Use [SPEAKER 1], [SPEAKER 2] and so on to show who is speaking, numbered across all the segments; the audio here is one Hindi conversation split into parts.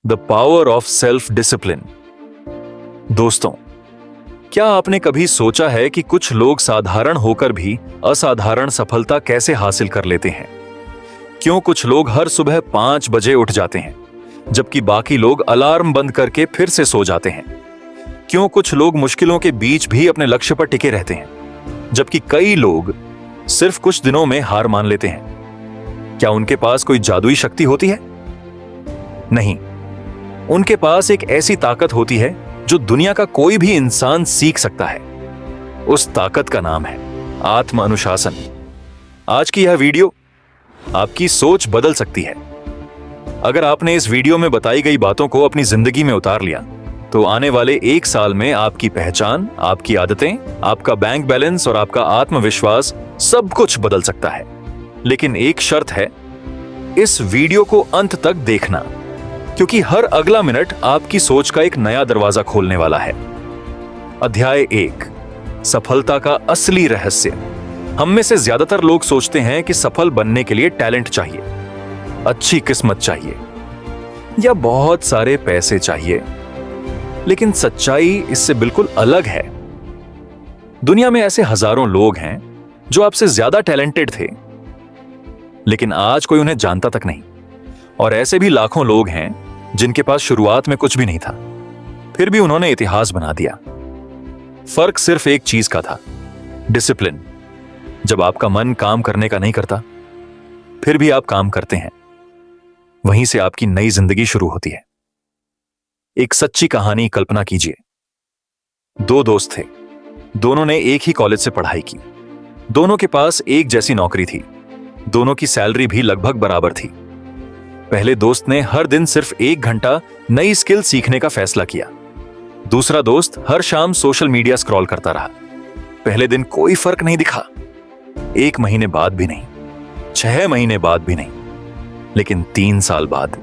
[SPEAKER 1] The power of self discipline. दोस्तों, क्या आपने कभी सोचा है कि कुछ लोग साधारण होकर भी असाधारण सफलता कैसे हासिल कर लेते हैं? क्यों कुछ लोग हर सुबह 5 बजे उठ जाते हैं जबकि बाकी लोग अलार्म बंद करके फिर से सो जाते हैं? क्यों कुछ लोग मुश्किलों के बीच भी अपने लक्ष्य पर टिके रहते हैं जबकि कई लोग सिर्फ कुछ दिनों में हार मान लेते हैं? क्या उनके पास कोई जादुई शक्ति होती है? नहीं, उनके पास एक ऐसी ताकत होती है जो दुनिया का कोई भी इंसान सीख सकता है। उस ताकत का नाम है आत्म अनुशासन। आज की यह वीडियो आपकी सोच बदल सकती है। अगर आपने इस वीडियो में बताई गई बातों को अपनी जिंदगी में उतार लिया तो आने वाले 1 साल में आपकी पहचान, आपकी आदतें, आपका बैंक बैलेंस और आपका आत्मविश्वास सब कुछ बदल सकता है। लेकिन एक शर्त है, इस वीडियो को अंत तक देखना, क्योंकि हर अगला मिनट आपकी सोच का एक नया दरवाजा खोलने वाला है। अध्याय 1, सफलता का असली रहस्य। हम में से ज्यादातर लोग सोचते हैं कि सफल बनने के लिए टैलेंट चाहिए, अच्छी किस्मत चाहिए या बहुत सारे पैसे चाहिए। लेकिन सच्चाई इससे बिल्कुल अलग है। दुनिया में ऐसे हजारों लोग हैं जो आपसे ज्यादा टैलेंटेड थे, लेकिन आज कोई उन्हें जानता तक नहीं। और ऐसे भी लाखों लोग हैं जिनके पास शुरुआत में कुछ भी नहीं था, फिर भी उन्होंने इतिहास बना दिया। फर्क सिर्फ एक चीज का था, डिसिप्लिन। जब आपका मन काम करने का नहीं करता, फिर भी आप काम करते हैं, वहीं से आपकी नई जिंदगी शुरू होती है। एक सच्ची कहानी कल्पना कीजिए। 2 दोस्त थे, दोनों ने एक ही कॉलेज से पढ़ाई की, दोनों के पास एक जैसी नौकरी थी, दोनों की सैलरी भी लगभग बराबर थी। पहले दोस्त ने हर दिन सिर्फ 1 घंटा नई स्किल सीखने का फैसला किया। दूसरा दोस्त हर शाम सोशल मीडिया स्क्रॉल करता रहा। पहले दिन कोई फर्क नहीं दिखा, 1 महीने बाद भी नहीं, 6 महीने बाद भी नहीं, लेकिन 3 साल बाद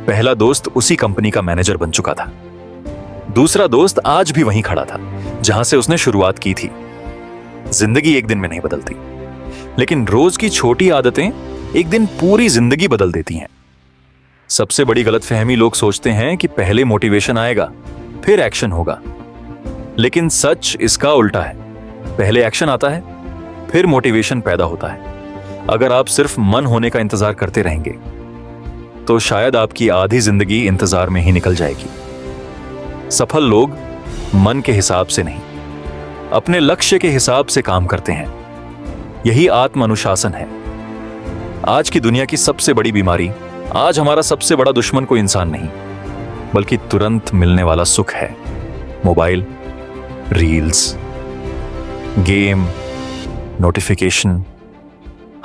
[SPEAKER 1] पहला दोस्त उसी कंपनी का मैनेजर बन चुका था। दूसरा दोस्त आज भी वहीं खड़ा था जहां से उसने शुरुआत की थी। जिंदगी एक दिन में नहीं बदलती, लेकिन रोज की छोटी आदतें एक दिन पूरी जिंदगी बदल देती हैं। सबसे बड़ी गलतफहमी, लोग सोचते हैं कि पहले मोटिवेशन आएगा फिर एक्शन होगा, लेकिन सच इसका उल्टा है। पहले एक्शन आता है, फिर मोटिवेशन पैदा होता है। अगर आप सिर्फ मन होने का इंतजार करते रहेंगे तो शायद आपकी आधी जिंदगी इंतजार में ही निकल जाएगी। सफल लोग मन के हिसाब से नहीं, अपने लक्ष्य के हिसाब से काम करते हैं। यही आत्म अनुशासन है। आज की दुनिया की सबसे बड़ी बीमारी, आज हमारा सबसे बड़ा दुश्मन कोई इंसान नहीं, बल्कि तुरंत मिलने वाला सुख है। मोबाइल, रील्स, गेम, नोटिफिकेशन,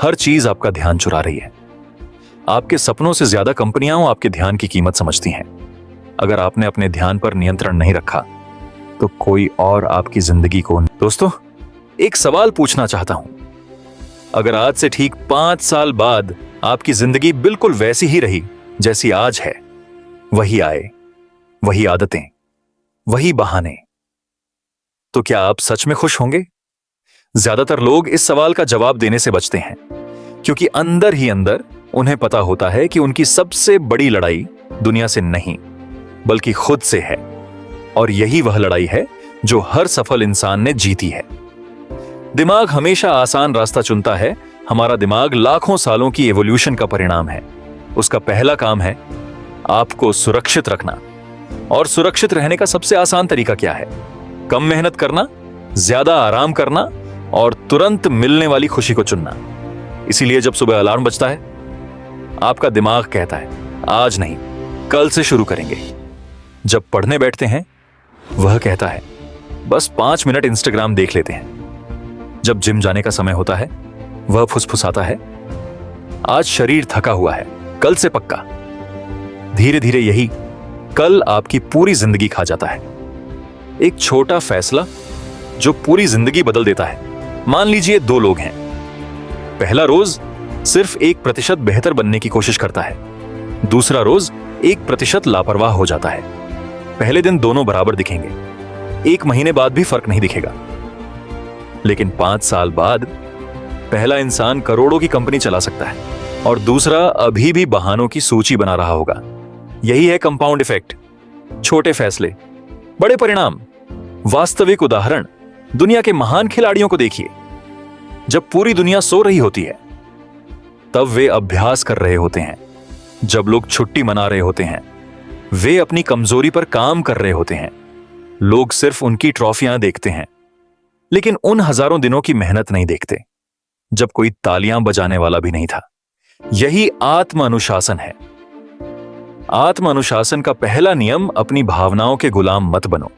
[SPEAKER 1] हर चीज आपका ध्यान चुरा रही है। आपके सपनों से ज्यादा कंपनियां आपके ध्यान की कीमत समझती हैं। अगर आपने अपने ध्यान पर नियंत्रण नहीं रखा तो कोई और आपकी जिंदगी को। दोस्तों, एक सवाल पूछना चाहता हूं। अगर आज से ठीक 5 साल बाद आपकी जिंदगी बिल्कुल वैसी ही रही जैसी आज है, वही आए, वही आदतें, वही बहाने, तो क्या आप सच में खुश होंगे? ज्यादातर लोग इस सवाल का जवाब देने से बचते हैं, क्योंकि अंदर ही अंदर उन्हें पता होता है कि उनकी सबसे बड़ी लड़ाई दुनिया से नहीं बल्कि खुद से है। और यही वह लड़ाई है जो हर सफल इंसान ने जीती है। दिमाग हमेशा आसान रास्ता चुनता है। हमारा दिमाग लाखों सालों की एवोल्यूशन का परिणाम है। उसका पहला काम है आपको सुरक्षित रखना। और सुरक्षित रहने का सबसे आसान तरीका क्या है? कम मेहनत करना, ज्यादा आराम करना और तुरंत मिलने वाली खुशी को चुनना। इसीलिए जब सुबह अलार्म बजता है, आपका दिमाग कहता है आज नहीं, कल से शुरू करेंगे। जब पढ़ने बैठते हैं, वह कहता है बस 5 मिनट इंस्टाग्राम देख लेते हैं। जब जिम जाने का समय होता है, वह फुसफुसाता है आज शरीर थका हुआ है, कल से पक्का। धीरे धीरे यही कल आपकी पूरी जिंदगी खा जाता है। एक छोटा फैसला जो पूरी जिंदगी बदल देता है। मान लीजिए 2 लोग हैं। पहला रोज सिर्फ 1% बेहतर बनने की कोशिश करता है, दूसरा रोज 1% लापरवाह हो जाता है। पहले दिन दोनों बराबर दिखेंगे, 1 महीने बाद भी फर्क नहीं दिखेगा, लेकिन 5 साल बाद पहला इंसान करोड़ों की कंपनी चला सकता है और दूसरा अभी भी बहानों की सूची बना रहा होगा। यही है कंपाउंड इफेक्ट। छोटे फैसले, बड़े परिणाम। वास्तविक उदाहरण दुनिया के महान खिलाड़ियों को देखिए। जब पूरी दुनिया सो रही होती है तब वे अभ्यास कर रहे होते हैं। जब लोग छुट्टी मना रहे होते हैं वे अपनी कमजोरी पर काम कर रहे होते हैं। लोग सिर्फ उनकी ट्रॉफियां देखते हैं लेकिन उन हजारों दिनों की मेहनत नहीं देखते जब कोई तालियां बजाने वाला भी नहीं था। यही आत्म अनुशासन है। आत्म अनुशासन का पहला नियम अपनी भावनाओं के गुलाम मत बनो।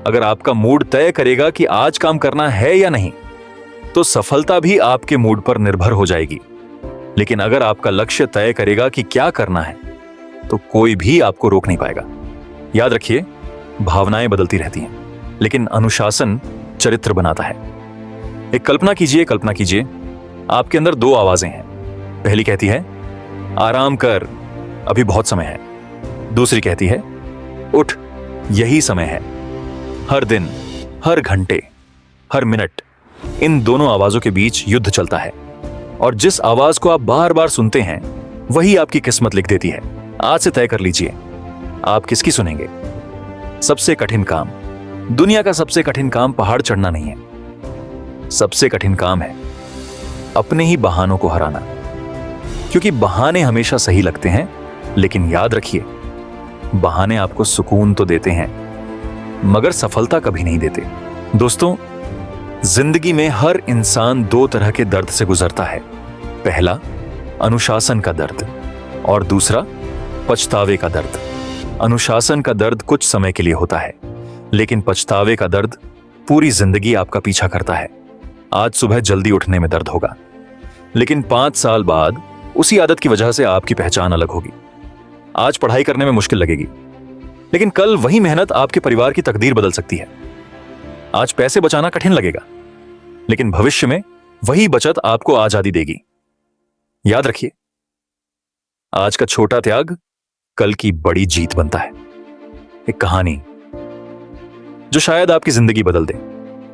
[SPEAKER 1] अगर आपका मूड तय करेगा कि आज काम करना है या नहीं तो सफलता भी आपके मूड पर निर्भर हो जाएगी। लेकिन अगर आपका लक्ष्य तय करेगा कि क्या करना है तो कोई भी आपको रोक नहीं पाएगा। याद रखिए, भावनाएं बदलती रहती हैं लेकिन अनुशासन चरित्र बनाता है। एक कल्पना कीजिए आपके अंदर दो आवाजें हैं। पहली कहती है आराम कर, अभी बहुत समय है। दूसरी कहती है उठ, यही समय है। हर दिन, हर घंटे, हर मिनट इन दोनों आवाजों के बीच युद्ध चलता है और जिस आवाज को आप बार बार सुनते हैं वही आपकी किस्मत लिख देती है। आज से तय कर लीजिए आप किसकी सुनेंगे। सबसे कठिन काम, दुनिया का सबसे कठिन काम पहाड़ चढ़ना नहीं है। सबसे कठिन काम है अपने ही बहानों को हराना। क्योंकि बहाने हमेशा सही लगते हैं लेकिन याद रखिए, बहाने आपको सुकून तो देते हैं मगर सफलता कभी नहीं देते। दोस्तों, जिंदगी में हर इंसान दो तरह के दर्द से गुजरता है। पहला अनुशासन का दर्द और दूसरा पछतावे का दर्द। अनुशासन का दर्द कुछ समय के लिए होता है लेकिन पछतावे का दर्द पूरी जिंदगी आपका पीछा करता है। आज सुबह जल्दी उठने में दर्द होगा लेकिन 5 साल बाद उसी आदत की वजह से आपकी पहचान अलग होगी। आज पढ़ाई करने में मुश्किल लगेगी लेकिन कल वही मेहनत आपके परिवार की तकदीर बदल सकती है। आज पैसे बचाना कठिन लगेगा लेकिन भविष्य में वही बचत आपको आजादी देगी। याद रखिए, आज का छोटा त्याग कल की बड़ी जीत बनता है। एक कहानी जो शायद आपकी जिंदगी बदल दे।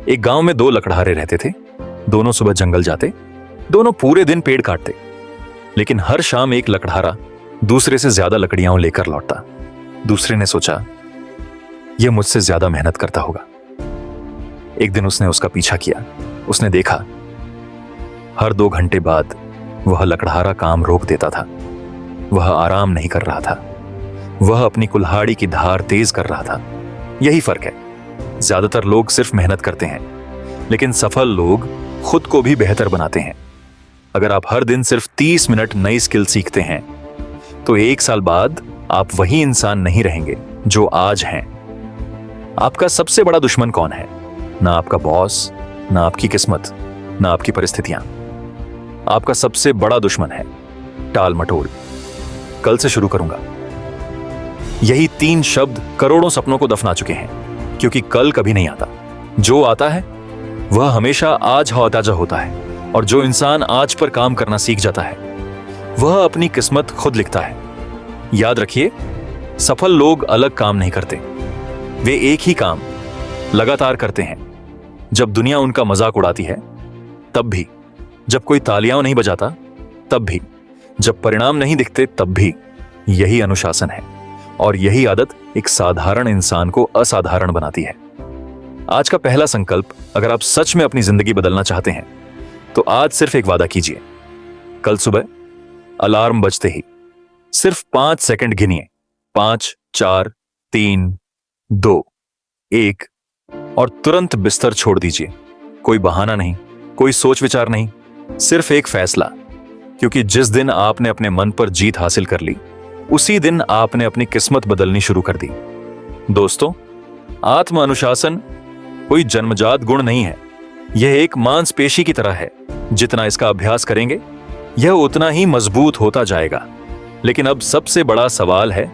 [SPEAKER 1] एक गांव में 2 लकड़हारे रहते थे। दोनों सुबह जंगल जाते, दोनों पूरे दिन पेड़ काटते लेकिन हर शाम एक लकड़हारा दूसरे से ज्यादा लकड़ियां लेकर लौटता। दूसरे ने सोचा यह मुझसे ज्यादा मेहनत करता होगा। एक दिन उसने उसका पीछा किया। उसने देखा हर 2 घंटे बाद वह लकड़हारा काम रोक देता था। वह आराम नहीं कर रहा था, वह अपनी कुल्हाड़ी की धार तेज कर रहा था। यही फर्क है। ज्यादातर लोग सिर्फ मेहनत करते हैं लेकिन सफल लोग खुद को भी बेहतर बनाते हैं। अगर आप हर दिन सिर्फ 30 मिनट नई स्किल सीखते हैं तो 1 साल बाद आप वही इंसान नहीं रहेंगे जो आज हैं। आपका सबसे बड़ा दुश्मन कौन है? ना आपका बॉस, ना आपकी किस्मत, ना आपकी परिस्थितियां। आपका सबसे बड़ा दुश्मन है टाल मटोल। कल से शुरू करूंगा। यही 3 शब्द करोड़ों सपनों को दफना चुके हैं क्योंकि कल कभी नहीं आता। जो आता है वह हमेशा आज ताजा होता है और जो इंसान आज पर काम करना सीख जाता है वह अपनी किस्मत खुद लिखता है। याद रखिए, सफल लोग अलग काम नहीं करते, वे एक ही काम लगातार करते हैं। जब दुनिया उनका मजाक उड़ाती है तब भी, जब कोई तालियां नहीं बजाता तब भी, जब परिणाम नहीं दिखते तब भी। यही अनुशासन है और यही आदत एक साधारण इंसान को असाधारण बनाती है। आज का पहला संकल्प, अगर आप सच में अपनी जिंदगी बदलना चाहते हैं तो आज सिर्फ एक वादा कीजिए। कल सुबह अलार्म बजते ही सिर्फ 5 सेकंड गिनिए। 5, 4, 3, 2, 1 और तुरंत बिस्तर छोड़ दीजिए। कोई बहाना नहीं, कोई सोच विचार नहीं, सिर्फ एक फैसला। क्योंकि जिस दिन आपने अपने मन पर जीत हासिल कर ली उसी दिन आपने अपनी किस्मत बदलनी शुरू कर दी। दोस्तों, आत्म अनुशासन कोई जन्मजात गुण नहीं है, यह एक मांसपेशी की तरह है। जितना इसका अभ्यास करेंगे यह उतना ही मजबूत होता जाएगा। लेकिन अब सबसे बड़ा सवाल है,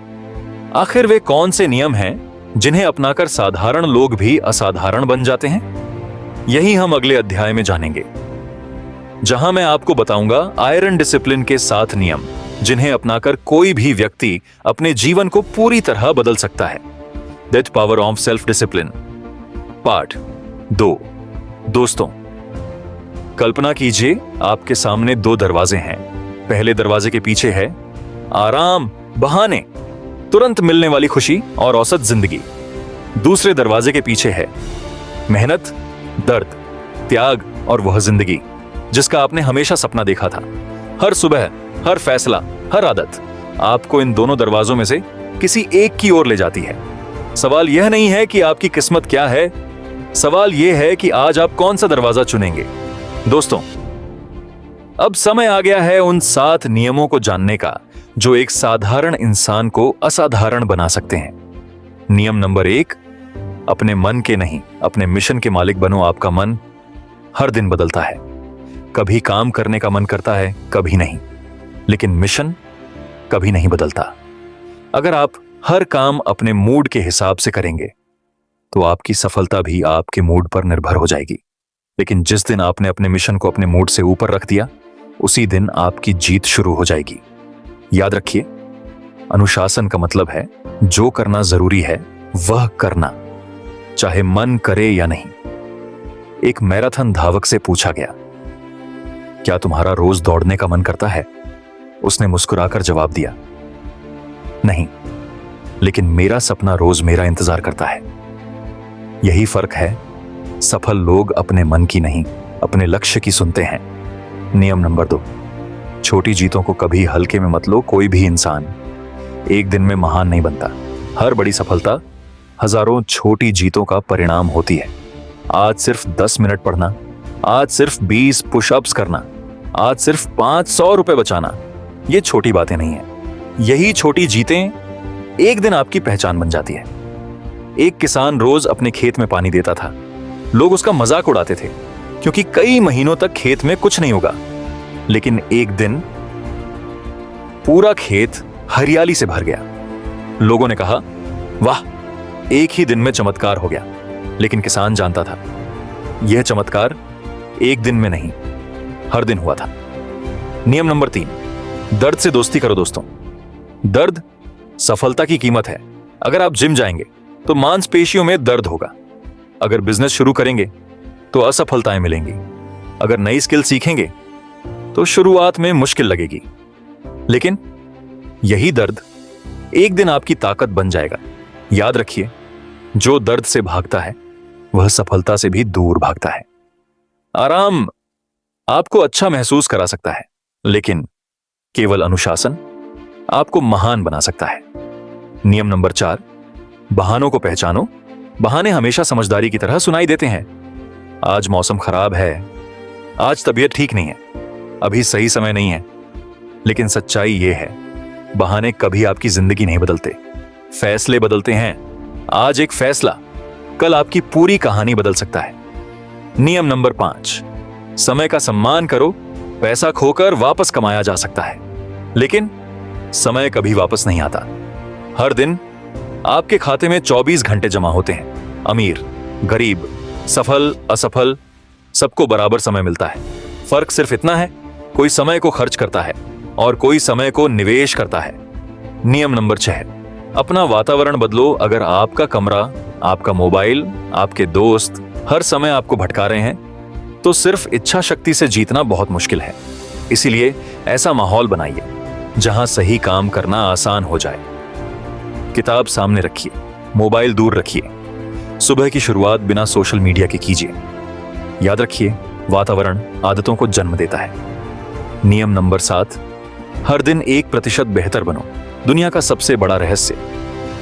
[SPEAKER 1] आखिर वे कौन से नियम हैं जिन्हें अपनाकर साधारण लोग भी असाधारण बन जाते हैं? यही हम अगले अध्याय में जानेंगे, जहां मैं आपको बताऊंगा आयरन डिसिप्लिन के 7 नियम जिन्हें अपनाकर कोई भी व्यक्ति अपने जीवन को पूरी तरह बदल सकता है। That power of self discipline part 2। दोस्तों, कल्पना कीजिए आपके सामने 2 दरवाजे हैं। पहले दरवाजे के पीछे है आराम, बहाने तुरंत मिलने वाली खुशी और औसत जिंदगी। दूसरे दरवाजे के पीछे है मेहनत, दर्द, त्याग और वह जिंदगी जिसका आपने हमेशा सपना देखा था। हर सुबह, हर फैसला, हर आदत आपको इन दोनों दरवाजों में से किसी एक की ओर ले जाती है। सवाल यह नहीं है कि आपकी किस्मत क्या है, सवाल यह है कि आज आप कौन सा दरवाजा चुनेंगे। दोस्तों, अब समय आ गया है उन 7 नियमों को जानने का जो एक साधारण इंसान को असाधारण बना सकते हैं। नियम नंबर 1, अपने मन के नहीं, अपने मिशन के मालिक बनो। आपका मन हर दिन बदलता है। कभी काम करने का मन करता है, कभी नहीं, लेकिन मिशन कभी नहीं बदलता। अगर आप हर काम अपने मूड के हिसाब से करेंगे तो आपकी सफलता भी आपके मूड पर निर्भर हो जाएगी। लेकिन जिस दिन आपने अपने मिशन को अपने मूड से ऊपर रख दिया, उसी दिन आपकी जीत शुरू हो जाएगी। याद रखिए, अनुशासन का मतलब है जो करना जरूरी है वह करना, चाहे मन करे या नहीं। एक मैराथन धावक से पूछा गया, क्या तुम्हारा रोज दौड़ने का मन करता है? उसने मुस्कुराकर जवाब दिया, नहीं, लेकिन मेरा सपना रोज मेरा इंतजार करता है। यही फर्क है। सफल लोग अपने मन की नहीं, अपने लक्ष्य की सुनते हैं। नियम नंबर 2, छोटी जीतों को कभी हल्के में मत लो। कोई भी इंसान एक दिन में महान नहीं बनता। हर बड़ी सफलता हजारों छोटी जीतों का परिणाम होती है। आज सिर्फ 10 मिनट पढ़ना, आज सिर्फ 20 पुशअप्स करना, आज सिर्फ 500 रुपए बचाना, ये छोटी बातें नहीं है। यही छोटी जीतें एक दिन आपकी पहचान बन जाती है। एक किसान रोज अपने खेत में पानी देता था। लोग उसका मजाक उड़ाते थे क्योंकि कई महीनों तक खेत में कुछ नहीं होगा। लेकिन एक दिन पूरा खेत हरियाली से भर गया। लोगों ने कहा, वाह, एक ही दिन में चमत्कार हो गया। लेकिन किसान जानता था, यह चमत्कार एक दिन में नहीं, हर दिन हुआ था। नियम नंबर 3, दर्द से दोस्ती करो। दोस्तों, दर्द सफलता की कीमत है। अगर आप जिम जाएंगे तो मांसपेशियों में दर्द होगा। अगर बिजनेस शुरू करेंगे तो असफलताएं मिलेंगी। अगर नई स्किल सीखेंगे तो शुरुआत में मुश्किल लगेगी, लेकिन यही दर्द एक दिन आपकी ताकत बन जाएगा। याद रखिए, जो दर्द से भागता है वह सफलता से भी दूर भागता है। आराम आपको अच्छा महसूस करा सकता है, लेकिन केवल अनुशासन आपको महान बना सकता है। नियम नंबर 4, बहानों को पहचानो। बहाने हमेशा समझदारी की तरह सुनाई देते हैं। आज मौसम खराब है, आज तबीयत ठीक नहीं है, अभी सही समय नहीं है। लेकिन सच्चाई यह है, बहाने कभी आपकी जिंदगी नहीं बदलते, फैसले बदलते हैं। आज एक फैसला कल आपकी पूरी कहानी बदल सकता है। नियम नंबर 5, समय का सम्मान करो। पैसा खोकर वापस कमाया जा सकता है, लेकिन समय कभी वापस नहीं आता। हर दिन आपके खाते में 24 घंटे जमा होते हैं। अमीर, गरीब, सफल, असफल, सबको बराबर समय मिलता है। फर्क सिर्फ इतना है, कोई समय को खर्च करता है और कोई समय को निवेश करता है। नियम नंबर 6, अपना वातावरण बदलो। अगर आपका कमरा, आपका मोबाइल, आपके दोस्त हर समय आपको भटका रहे हैं तो सिर्फ इच्छा शक्ति से जीतना बहुत मुश्किल है। इसीलिए ऐसा माहौल बनाइए जहां सही काम करना आसान हो जाए। किताब सामने रखिए, मोबाइल दूर रखिए। सुबह की शुरुआत बिना सोशल मीडिया के कीजिए। याद रखिए, वातावरण आदतों को जन्म देता है। नियम नंबर 7, हर दिन 1% बेहतर बनो। दुनिया का सबसे बड़ा रहस्य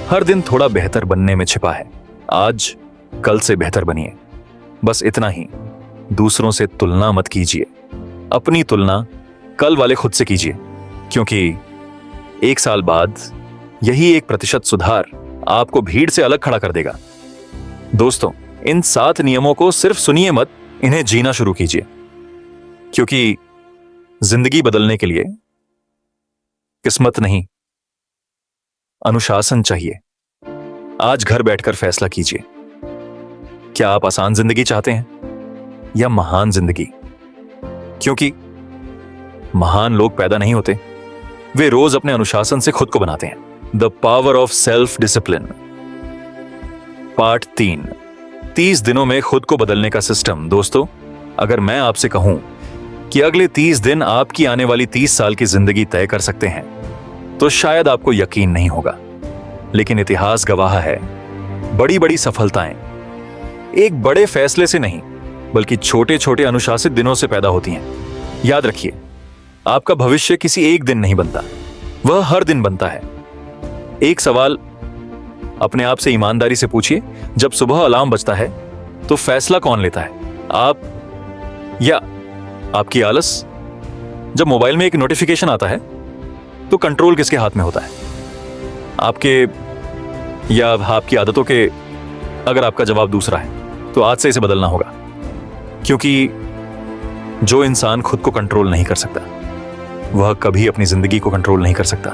[SPEAKER 1] हर दिन थोड़ा बेहतर बनने में छिपा है। आज कल से बेहतर बनिए, बस इतना ही। दूसरों से तुलना मत कीजिए, अपनी तुलना कल वाले खुद से कीजिए, क्योंकि 1 साल बाद यही 1% सुधार आपको भीड़ से अलग खड़ा कर देगा। दोस्तों, इन 7 नियमों को सिर्फ सुनिए मत, इन्हें जीना शुरू कीजिए, क्योंकि जिंदगी बदलने के लिए किस्मत नहीं, अनुशासन चाहिए। आज घर बैठकर फैसला कीजिए, क्या आप आसान जिंदगी चाहते हैं या महान जिंदगी? क्योंकि महान लोग पैदा नहीं होते, वे रोज अपने अनुशासन से खुद को बनाते हैं। The power of self discipline, part 3, 30 दिनों में खुद को बदलने का सिस्टम। दोस्तों, अगर मैं आपसे कहूं कि अगले 30 दिन आपकी आने वाली 30 साल की जिंदगी तय कर सकते हैं, तो शायद आपको यकीन नहीं होगा। लेकिन इतिहास गवाह है, बड़ी बड़ी सफलताएं एक बड़े फैसले से नहीं बल्कि छोटे छोटे अनुशासित दिनों से पैदा होती हैं। याद रखिए, आपका भविष्य किसी एक दिन नहीं बनता, वह हर दिन बनता है। एक सवाल अपने आप से ईमानदारी से पूछिए, जब सुबह अलार्म बजता है तो फैसला कौन लेता है, आप या आपकी आलस? जब मोबाइल में एक नोटिफिकेशन आता है तो कंट्रोल किसके हाथ में होता है, आपके या आपकी आदतों के? अगर आपका जवाब दूसरा है तो आज से इसे बदलना होगा, क्योंकि जो इंसान खुद को कंट्रोल नहीं कर सकता वह कभी अपनी जिंदगी को कंट्रोल नहीं कर सकता।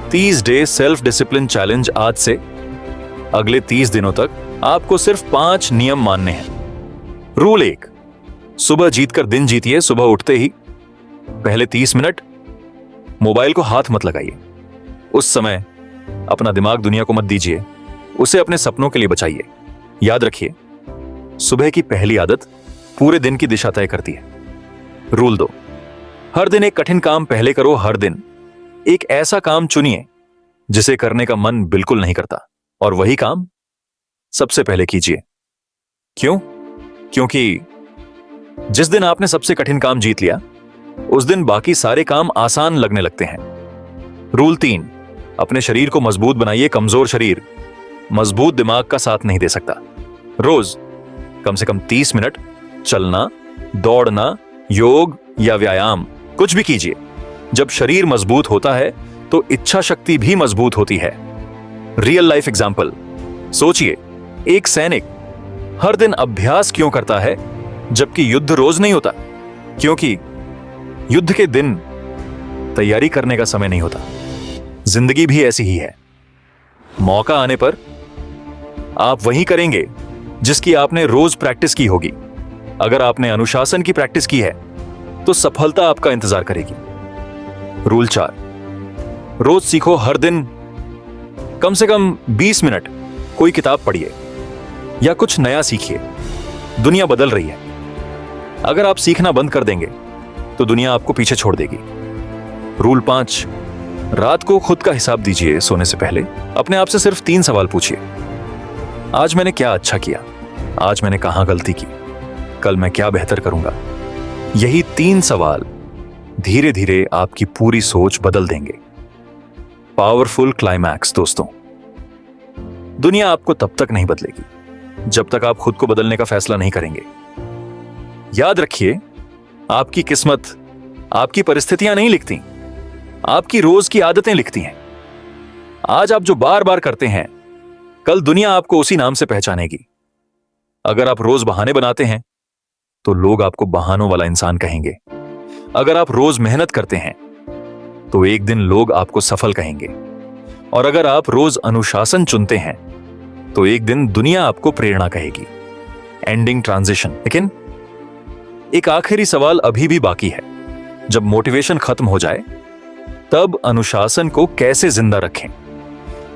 [SPEAKER 1] 30 डे सेल्फ डिसिप्लिन चैलेंज। आज से अगले 30 दिनों तक आपको सिर्फ 5 नियम मानने हैं। रूल 1, सुबह जीतकर दिन जीतिए। सुबह उठते ही पहले 30 मिनट मोबाइल को हाथ मत लगाइए। उस समय अपना दिमाग दुनिया को मत दीजिए, उसे अपने सपनों के लिए बचाइए। याद रखिए, सुबह की पहली आदत पूरे दिन की दिशा तय करती है। रूल 2, हर दिन एक कठिन काम पहले करो। हर दिन एक ऐसा काम चुनिए जिसे करने का मन बिल्कुल नहीं करता, और वही काम सबसे पहले कीजिए। क्यों? क्योंकि जिस दिन आपने सबसे कठिन काम जीत लिया, उस दिन बाकी सारे काम आसान लगने लगते हैं। रूल 3, अपने शरीर को मजबूत बनाइए। कमजोर शरीर मजबूत दिमाग का साथ नहीं दे सकता। रोज कम से कम 30 मिनट चलना, दौड़ना, योग या व्यायाम, कुछ भी कीजिए। जब शरीर मजबूत होता है तो इच्छा शक्ति भी मजबूत होती है। रियल लाइफ एग्जाम्पल सोचिए, एक सैनिक हर दिन अभ्यास क्यों करता है जबकि युद्ध रोज नहीं होता? क्योंकि युद्ध के दिन तैयारी करने का समय नहीं होता। जिंदगी भी ऐसी ही है, मौका आने पर आप वही करेंगे जिसकी आपने रोज प्रैक्टिस की होगी। अगर आपने अनुशासन की प्रैक्टिस की है तो सफलता आपका इंतजार करेगी। रूल 4, रोज सीखो। हर दिन कम से कम 20 मिनट कोई किताब पढ़िए या कुछ नया सीखिए। दुनिया बदल रही है, अगर आप सीखना बंद कर देंगे तो दुनिया आपको पीछे छोड़ देगी। रूल 5, रात को खुद का हिसाब दीजिए। सोने से पहले अपने आप से सिर्फ 3 सवाल पूछिए। आज मैंने क्या अच्छा किया, आज मैंने कहां गलती की, कल मैं क्या बेहतर करूंगा। यही 3 सवाल धीरे धीरे आपकी पूरी सोच बदल देंगे। Powerful climax. दोस्तों, दुनिया आपको तब तक नहीं बदलेगी जब तक आप खुद को बदलने का फैसला नहीं करेंगे। याद रखिए, आपकी किस्मत आपकी परिस्थितियां नहीं लिखती, आपकी रोज की आदतें लिखती हैं। आज आप जो बार बार करते हैं, कल दुनिया आपको उसी नाम से पहचानेगी। अगर आप रोज बहाने बनाते हैं तो लोग आपको बहानों वाला इंसान कहेंगे। अगर आप रोज मेहनत करते हैं तो एक दिन लोग आपको सफल कहेंगे। और अगर आप रोज अनुशासन चुनते हैं तो एक दिन दुनिया आपको प्रेरणा कहेगी। Ending transition. लेकिन एक आखिरी सवाल अभी भी बाकी है। जब मोटिवेशन खत्म हो जाए तब अनुशासन को कैसे जिंदा रखें?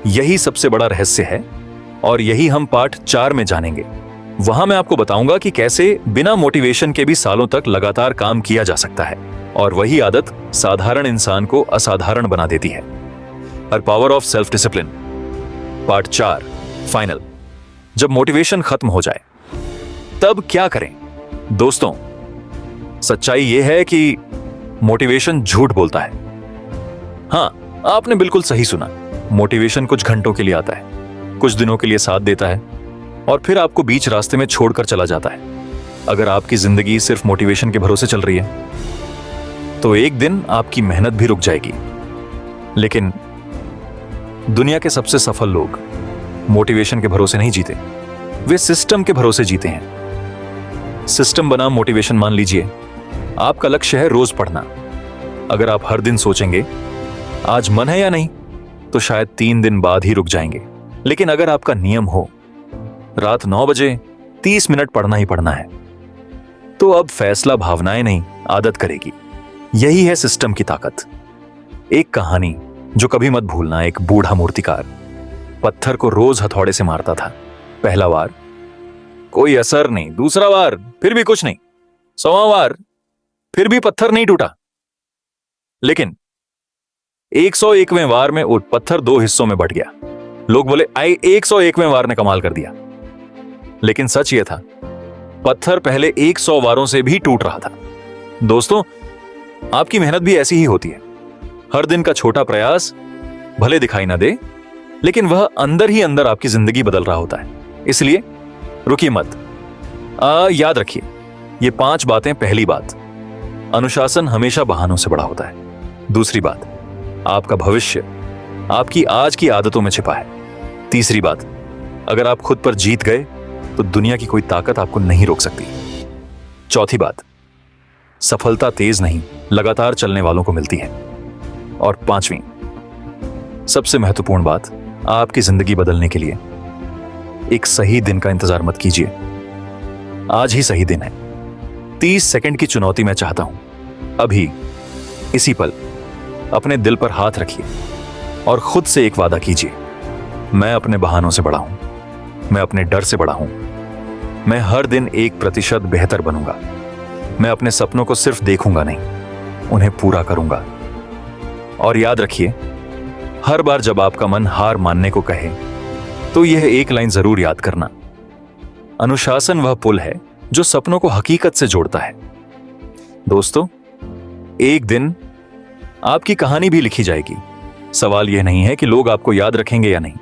[SPEAKER 1] यही सबसे बड़ा रहस्य है और यही हम पार्ट 4 में जानेंगे। वहां मैं आपको बताऊंगा कि कैसे बिना मोटिवेशन के भी सालों तक लगातार काम किया जा सकता है, और वही आदत साधारण इंसान को असाधारण बना देती है। The power of self discipline part 4 final. जब मोटिवेशन खत्म हो जाए तब क्या करें? दोस्तों, सच्चाई यह है कि मोटिवेशन झूठ बोलता है। हां, आपने बिल्कुल सही सुना। मोटिवेशन कुछ घंटों के लिए आता है, कुछ दिनों के लिए साथ देता है और फिर आपको बीच रास्ते में छोड़कर चला जाता है। अगर आपकी जिंदगी सिर्फ मोटिवेशन के भरोसे चल रही है तो एक दिन आपकी मेहनत भी रुक जाएगी। लेकिन दुनिया के सबसे सफल लोग मोटिवेशन के भरोसे नहीं जीते, वे सिस्टम के भरोसे जीते हैं। सिस्टम बनाम मोटिवेशन मान लीजिए, आपका लक्ष्य है रोज पढ़ना। अगर आप हर दिन सोचेंगे आज मन है या नहीं, तो शायद 3 दिन बाद ही रुक जाएंगे। लेकिन अगर आपका नियम हो रात 9 बजे 30 मिनट पढ़ना ही पढ़ना है, तो अब फैसला भावनाएं नहीं, आदत करेगी। यही है सिस्टम की ताकत। एक कहानी जो कभी मत भूलना। एक बूढ़ा मूर्तिकार पत्थर को रोज हथौड़े से मारता था। पहला वार कोई असर नहीं, दूसरा वार फिर भी कुछ नहीं, 100वां वार फिर भी पत्थर नहीं टूटा। लेकिन 101वें वार में वो पत्थर 2 हिस्सों में बंट गया। लोग बोले आई 101वें वार ने कमाल कर दिया, लेकिन सच यह था पत्थर पहले 100 वारों से भी टूट रहा था। दोस्तों, आपकी मेहनत भी ऐसी ही होती है। हर दिन का छोटा प्रयास भले दिखाई ना दे, लेकिन वह अंदर ही अंदर आपकी जिंदगी बदल रहा होता है। इसलिए रुकिए मत। याद रखिए ये 5 बातें। पहली बात, अनुशासन हमेशा बहानों से बड़ा होता है। दूसरी बात, आपका भविष्य आपकी आज की आदतों में छिपा है। तीसरी बात, अगर आप खुद पर जीत गए तो दुनिया की कोई ताकत आपको नहीं रोक सकती। चौथी बात, सफलता तेज नहीं लगातार चलने वालों को मिलती है। और 5वीं सबसे महत्वपूर्ण बात, आपकी जिंदगी बदलने के लिए एक सही दिन का इंतजार मत कीजिए। आज ही सही दिन है। 30 सेकंड की चुनौती मैं चाहता हूं। अभी इसी पल अपने दिल पर हाथ रखिए और खुद से एक वादा कीजिए, मैं अपने बहानों से बड़ा हूं, मैं अपने डर से बड़ा हूं, मैं हर दिन 1% बेहतर बनूंगा। मैं अपने सपनों को सिर्फ देखूंगा नहीं, उन्हें पूरा करूंगा। और याद रखिए, हर बार जब आपका मन हार मानने को कहे तो यह एक लाइन जरूर याद करना, अनुशासन वह पुल है जो सपनों को हकीकत से जोड़ता है। दोस्तों, एक दिन आपकी कहानी भी लिखी जाएगी। सवाल यह नहीं है कि लोग आपको याद रखेंगे या नहीं,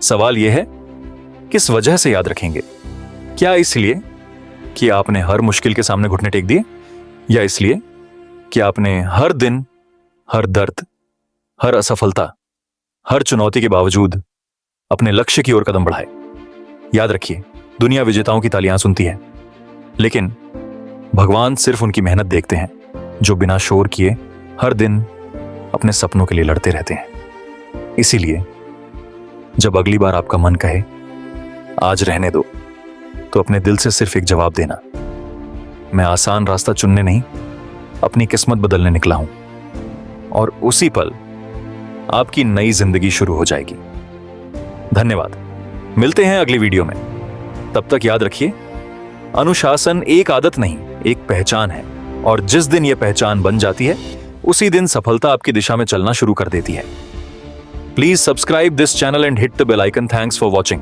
[SPEAKER 1] सवाल यह है किस वजह से याद रखेंगे। क्या इसलिए कि आपने हर मुश्किल के सामने घुटने टेक दिए, या इसलिए कि आपने हर दिन, हर दर्द, हर असफलता, हर चुनौती के बावजूद अपने लक्ष्य की ओर कदम बढ़ाए। याद रखिए, दुनिया विजेताओं की तालियां सुनती है, लेकिन भगवान सिर्फ उनकी मेहनत देखते हैं जो बिना शोर किए हर दिन अपने सपनों के लिए लड़ते रहते हैं। इसीलिए जब अगली बार आपका मन कहे आज रहने दो, तो अपने दिल से सिर्फ एक जवाब देना, मैं आसान रास्ता चुनने नहीं, अपनी किस्मत बदलने निकला हूं। और उसी पल आपकी नई जिंदगी शुरू हो जाएगी। धन्यवाद। मिलते हैं अगली वीडियो में। तब तक याद रखिए, अनुशासन एक आदत नहीं, एक पहचान है। और जिस दिन यह पहचान बन जाती है, उसी दिन सफलता आपकी दिशा में चलना शुरू कर देती है। Please subscribe this channel and hit the bell icon. Thanks for watching.